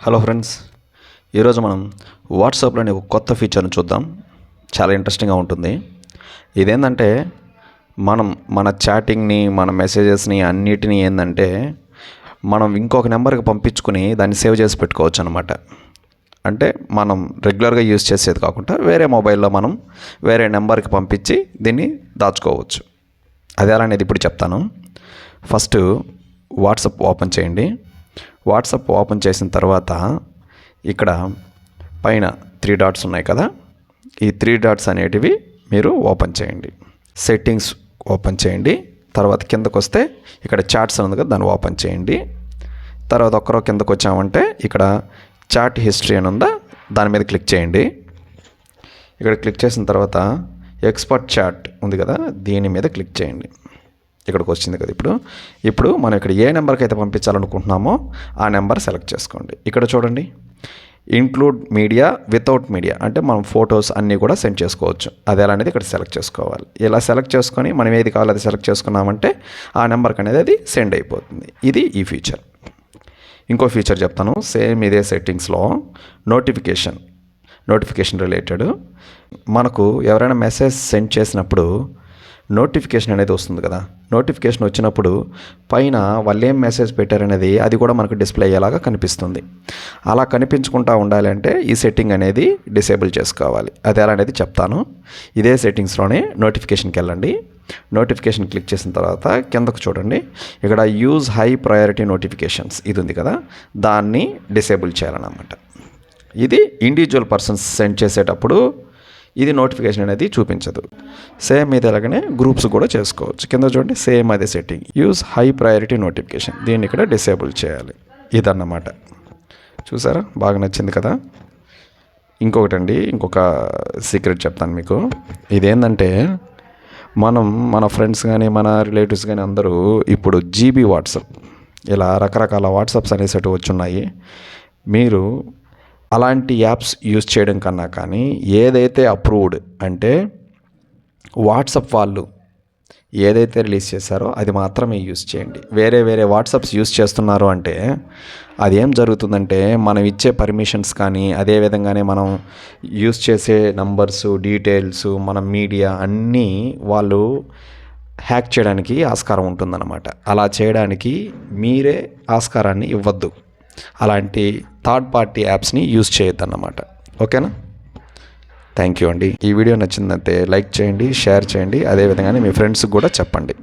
Hello friends, ఈరోజు మనం వాట్సాప్లోని ఒక కొత్త ఫీచర్ని చూద్దాం. చాలా ఇంట్రెస్టింగ్గా ఉంటుంది. ఇదేంటంటే మన చాటింగ్ని, మన మెసేజెస్ని అన్నిటినీ ఏంటంటే మనం ఇంకొక నెంబర్కి పంపించుకుని దాన్ని సేవ్ చేసి పెట్టుకోవచ్చు అనమాట. అంటే మనం రెగ్యులర్గా యూజ్ చేసేది కాకుండా వేరే మొబైల్లో మనం వేరే నెంబర్కి పంపించి దీన్ని దాచుకోవచ్చు. అది ఎలా అనేది ఇప్పుడు చెప్తాను. ఫస్ట్ వాట్సాప్ ఓపెన్ చేయండి. వాట్సాప్ ఓపెన్ చేసిన తర్వాత ఇక్కడ పైన 3 డాట్స్ ఉన్నాయి కదా, ఈ 3 డాట్స్ అనేటివి మీరు ఓపెన్ చేయండి. సెట్టింగ్స్ ఓపెన్ చేయండి. తర్వాత కిందకు వస్తే ఇక్కడ చాట్స్ ఉంది కదా, దాన్ని ఓపెన్ చేయండి. తర్వాత ఒక్కరో కిందకు వచ్చామంటే ఇక్కడ చాట్ హిస్టరీ అని ఉందా, దాని మీద క్లిక్ చేయండి. ఇక్కడ క్లిక్ చేసిన తర్వాత ఎక్స్పర్ట్ చాట్ ఉంది కదా, దీని మీద క్లిక్ చేయండి. ఇక్కడికి వచ్చింది కదా. ఇప్పుడు మనం ఇక్కడ ఏ నెంబర్కి అయితే పంపించాలనుకుంటున్నామో ఆ నెంబర్ సెలెక్ట్ చేసుకోండి. ఇక్కడ చూడండి, ఇంక్లూడ్ మీడియా, వితౌట్ మీడియా అంటే మనం ఫొటోస్ అన్నీ కూడా సెండ్ చేసుకోవచ్చు. అది ఎలా అనేది ఇక్కడ సెలెక్ట్ చేసుకోవాలి. ఇలా సెలెక్ట్ చేసుకొని మనం ఏది కావాలో అది సెలెక్ట్ చేసుకున్నామంటే ఆ నెంబర్కి అనేది అది సెండ్ అయిపోతుంది. ఇది ఈ ఫీచర్. ఇంకో ఫీచర్ చెప్తాను. సేమ్ ఇదే సెట్టింగ్స్లో నోటిఫికేషన్ రిలేటెడ్ మనకు ఎవరైనా మెసేజ్ సెండ్ చేసినప్పుడు నోటిఫికేషన్ అనేది వస్తుంది కదా. నోటిఫికేషన్ వచ్చినప్పుడు పైన వాళ్ళు ఏం మెసేజ్ పెట్టారనేది అది కూడా మనకు డిస్ప్లే అయ్యేలాగా కనిపిస్తుంది. అలా కనిపించకుండా ఉండాలంటే ఈ సెట్టింగ్ అనేది డిసేబుల్ చేసుకోవాలి. అది ఎలా అనేది చెప్తాను. ఇదే సెట్టింగ్స్లోనే నోటిఫికేషన్కి వెళ్ళండి. నోటిఫికేషన్ క్లిక్ చేసిన తర్వాత కిందకు చూడండి, ఇక్కడ యూజ్ హై ప్రయారిటీ నోటిఫికేషన్స్ ఇది ఉంది కదా, దాన్ని డిసేబుల్ చేయాలన్నమాట. ఇది ఇండివిజువల్ పర్సన్స్ సెండ్ చేసేటప్పుడు ఇది నోటిఫికేషన్ అనేది చూపించదు. సేమ్ ఇది ఎలాగనే గ్రూప్స్ కూడా చేసుకోవచ్చు. కింద చూడండి, సేమ్ అదే setting, use high priority notification, దీన్ని ఇక్కడ డిసేబుల్ చేయాలి. ఇదన్నమాట. చూసారా, బాగా నచ్చింది కదా. ఇంకొక సీక్రెట్ చెప్తాను మీకు. ఇదేంటంటే మన ఫ్రెండ్స్ కానీ మన రిలేటివ్స్ కానీ అందరూ ఇప్పుడు జీబీ వాట్సాప్, ఇలా రకరకాల వాట్సాప్స్ అనేసి వచ్చున్నాయి. మీరు అలాంటి యాప్స్ యూజ్ చేయడం కన్నా కానీ ఏదైతే అప్రూవ్డ్ అంటే వాట్సాప్ వాళ్ళు ఏదైతే రిలీజ్ చేశారో అది మాత్రమే యూజ్ చేయండి. వేరే వాట్సాప్స్ యూజ్ చేస్తున్నారు అంటే అది ఏం జరుగుతుందంటే మనం ఇచ్చే పర్మిషన్స్ కానీ అదేవిధంగానే మనం యూజ్ చేసే నంబర్స్, డీటెయిల్స్, మన మీడియా అన్నీ వాళ్ళు హ్యాక్ చేయడానికి ఆస్కారం ఉంటుందన్నమాట. అలా చేయడానికి మీరే ఆస్కారాన్ని ఇవ్వద్దు. అలాంటి థర్డ్ పార్టీ యాప్స్ని యూజ్ చేయొద్దన్నమాట. ఓకేనా? థ్యాంక్ యూ అండి. ఈ వీడియో నచ్చిందంటే లైక్ చేయండి, షేర్ చేయండి, అదేవిధంగానే మీ ఫ్రెండ్స్కి కూడా చెప్పండి.